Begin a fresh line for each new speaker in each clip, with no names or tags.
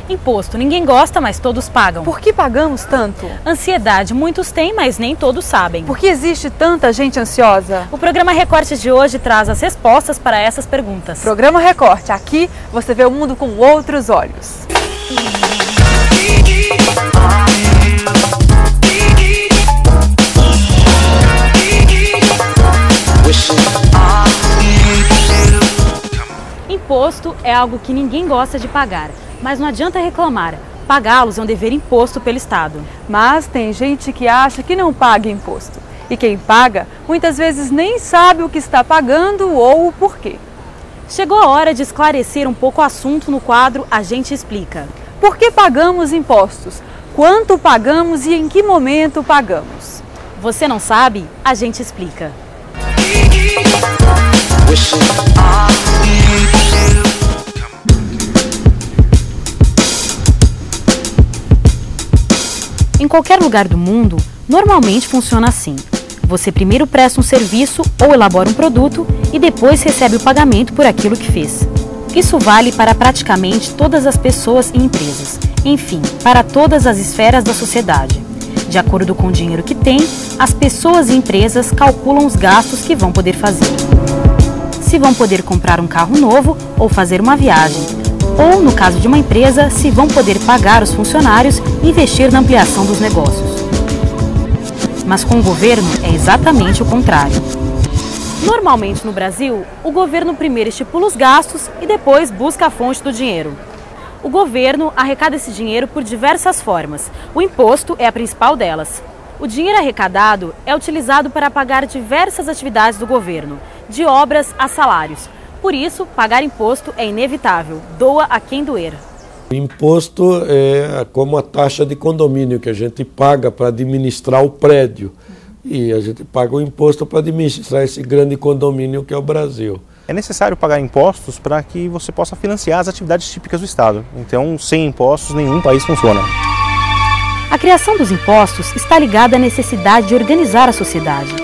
Imposto, ninguém gosta, mas todos pagam.
Por que pagamos tanto?
Ansiedade, muitos têm, mas nem todos sabem.
Por que existe tanta gente ansiosa?
O programa Recorte de hoje traz as respostas para essas perguntas.
Programa Recorte, aqui você vê o mundo com outros olhos.
Imposto é algo que ninguém gosta de pagar, mas não adianta reclamar. Pagá-los é um dever imposto pelo Estado.
Mas tem gente que acha que não paga imposto. E quem paga, muitas vezes nem sabe o que está pagando ou o porquê.
Chegou a hora de esclarecer um pouco o assunto no quadro A Gente Explica.
Por que pagamos impostos? Quanto pagamos e em que momento pagamos?
Você não sabe? A gente explica. Em qualquer lugar do mundo, normalmente funciona assim. Você primeiro presta um serviço ou elabora um produto e depois recebe o pagamento por aquilo que fez. Isso vale para praticamente todas as pessoas e empresas, enfim, para todas as esferas da sociedade. De acordo com o dinheiro que tem, as pessoas e empresas calculam os gastos que vão poder fazer. Se vão poder comprar um carro novo ou fazer uma viagem. Ou, no caso de uma empresa, se vão poder pagar os funcionários e investir na ampliação dos negócios. Mas com o governo é exatamente o contrário. Normalmente no Brasil, o governo primeiro estipula os gastos e depois busca a fonte do dinheiro. O governo arrecada esse dinheiro por diversas formas. O imposto é a principal delas. O dinheiro arrecadado é utilizado para pagar diversas atividades do governo, de obras a salários. Por isso, pagar imposto é inevitável, doa a quem doer.
O imposto é como a taxa de condomínio que a gente paga para administrar o prédio. E a gente paga o imposto para administrar esse grande condomínio que é o Brasil.
É necessário pagar impostos para que você possa financiar as atividades típicas do Estado. Então, sem impostos, nenhum país funciona.
A criação dos impostos está ligada à necessidade de organizar a sociedade.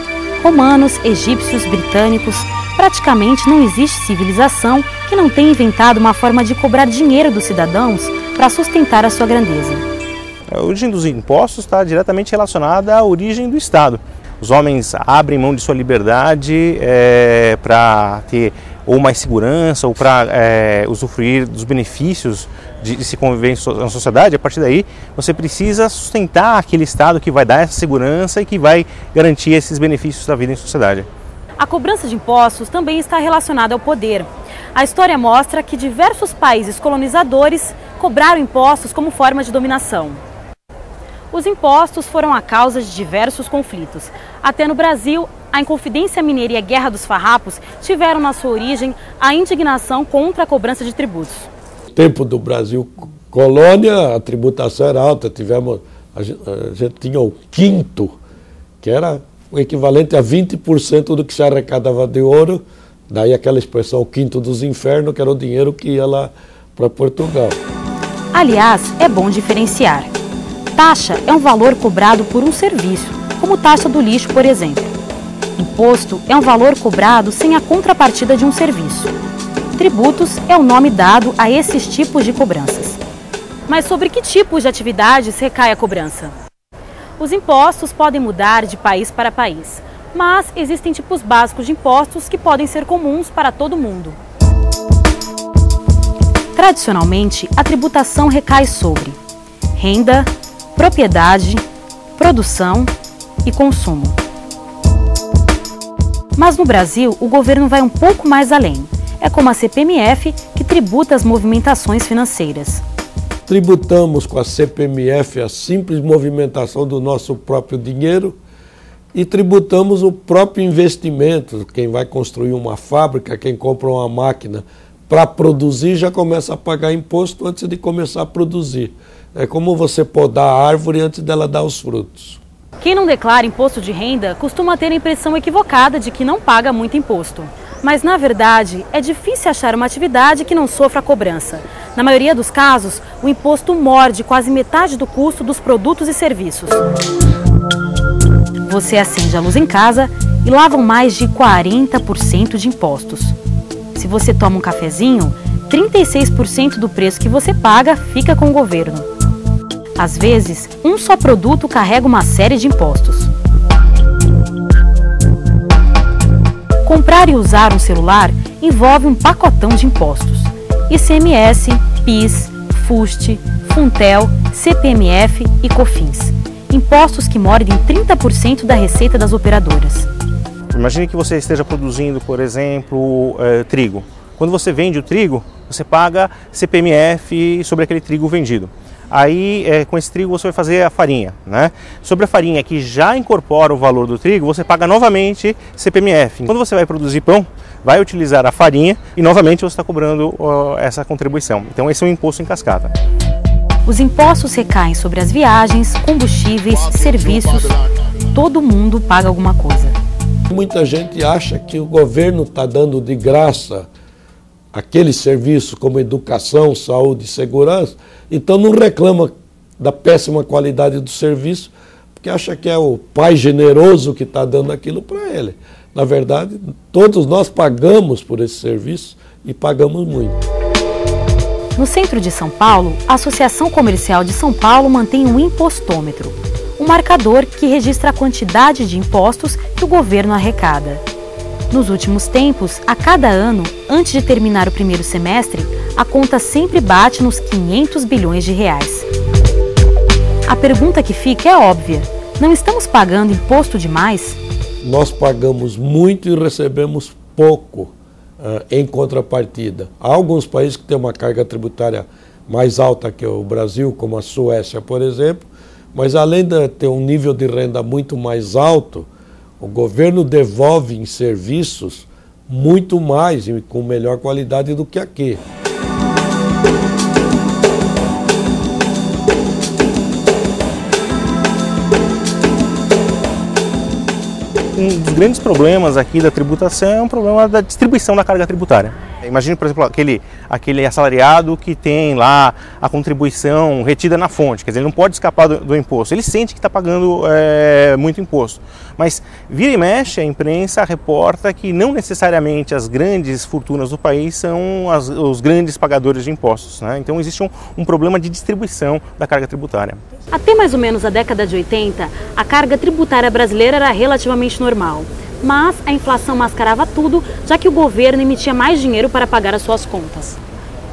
Romanos, egípcios, britânicos, praticamente não existe civilização que não tenha inventado uma forma de cobrar dinheiro dos cidadãos para sustentar a sua grandeza.
A origem dos impostos está diretamente relacionada à origem do Estado. Os homens abrem mão de sua liberdade para ter ou mais segurança ou para usufruir dos benefícios de se conviver na sociedade. A partir daí, você precisa sustentar aquele Estado que vai dar essa segurança e que vai garantir esses benefícios da vida em sociedade.
A cobrança de impostos também está relacionada ao poder. A história mostra que diversos países colonizadores cobraram impostos como forma de dominação. Os impostos foram a causa de diversos conflitos. Até no Brasil, a Inconfidência Mineira e a Guerra dos Farrapos tiveram na sua origem a indignação contra a cobrança de tributos.
No tempo do Brasil colônia, a tributação era alta. A gente tinha o quinto, que era o equivalente a 20% do que se arrecadava de ouro. Daí aquela expressão, o quinto dos infernos, que era o dinheiro que ia lá para Portugal.
Aliás, é bom diferenciar. Taxa é um valor cobrado por um serviço, como taxa do lixo, por exemplo. Imposto é um valor cobrado sem a contrapartida de um serviço. Tributos é o nome dado a esses tipos de cobranças. Mas sobre que tipos de atividades recai a cobrança? Os impostos podem mudar de país para país, mas existem tipos básicos de impostos que podem ser comuns para todo mundo. Tradicionalmente, a tributação recai sobre renda, propriedade, produção e consumo. Mas no Brasil, o governo vai um pouco mais além. É como a CPMF, que tributa as movimentações financeiras.
Tributamos com a CPMF a simples movimentação do nosso próprio dinheiro e tributamos o próprio investimento. Quem vai construir uma fábrica, quem compra uma máquina para produzir, já começa a pagar imposto antes de começar a produzir. É como você podar a árvore antes dela dar os frutos.
Quem não declara imposto de renda costuma ter a impressão equivocada de que não paga muito imposto. Mas, na verdade, é difícil achar uma atividade que não sofra cobrança. Na maioria dos casos, o imposto morde quase metade do custo dos produtos e serviços. Você acende a luz em casa e lavam mais de 40% de impostos. Se você toma um cafezinho, 36% do preço que você paga fica com o governo. Às vezes, um só produto carrega uma série de impostos. Comprar e usar um celular envolve um pacotão de impostos. ICMS, PIS, FUST, Funtel, CPMF e COFINS. Impostos que mordem 30% da receita das operadoras.
Imagine que você esteja produzindo, por exemplo, trigo. Quando você vende o trigo, você paga CPMF sobre aquele trigo vendido. Aí, com esse trigo, você vai fazer a farinha, né? Sobre a farinha que já incorpora o valor do trigo, você paga novamente CPMF. Quando você vai produzir pão, vai utilizar a farinha e novamente você está cobrando essa contribuição. Então, esse é um imposto em cascata.
Os impostos recaem sobre as viagens, combustíveis, serviços. Todo mundo paga alguma coisa.
Muita gente acha que o governo está dando de graça aqueles serviços como educação, saúde e segurança, então não reclama da péssima qualidade do serviço, porque acha que é o pai generoso que está dando aquilo para ele. Na verdade, todos nós pagamos por esse serviço e pagamos muito.
No centro de São Paulo, a Associação Comercial de São Paulo mantém um impostômetro, um marcador que registra a quantidade de impostos que o governo arrecada. Nos últimos tempos, a cada ano, antes de terminar o primeiro semestre, a conta sempre bate nos 500 bilhões de reais. A pergunta que fica é óbvia: não estamos pagando imposto demais?
Nós pagamos muito e recebemos pouco em contrapartida. Há alguns países que têm uma carga tributária mais alta que o Brasil, como a Suécia, por exemplo, mas além de ter um nível de renda muito mais alto, o governo devolve em serviços muito mais e com melhor qualidade do que aqui.
Um dos grandes problemas aqui da tributação é um problema da distribuição da carga tributária. Imagine, por exemplo, aquele assalariado que tem lá a contribuição retida na fonte, quer dizer, ele não pode escapar do imposto. Ele sente que está pagando muito imposto, mas vira e mexe a imprensa reporta que não necessariamente as grandes fortunas do país são os grandes pagadores de impostos, né? Então existe um problema de distribuição da carga tributária.
Até mais ou menos a década de 80, a carga tributária brasileira era relativamente normal. Mas a inflação mascarava tudo, já que o governo emitia mais dinheiro para pagar as suas contas.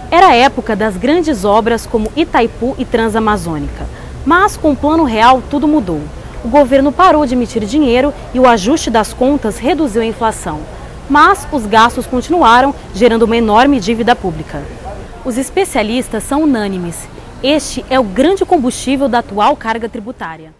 Era a época das grandes obras como Itaipu e Transamazônica. Mas com o Plano Real tudo mudou. O governo parou de emitir dinheiro e o ajuste das contas reduziu a inflação. Mas os gastos continuaram, gerando uma enorme dívida pública. Os especialistas são unânimes. Este é o grande combustível da atual carga tributária.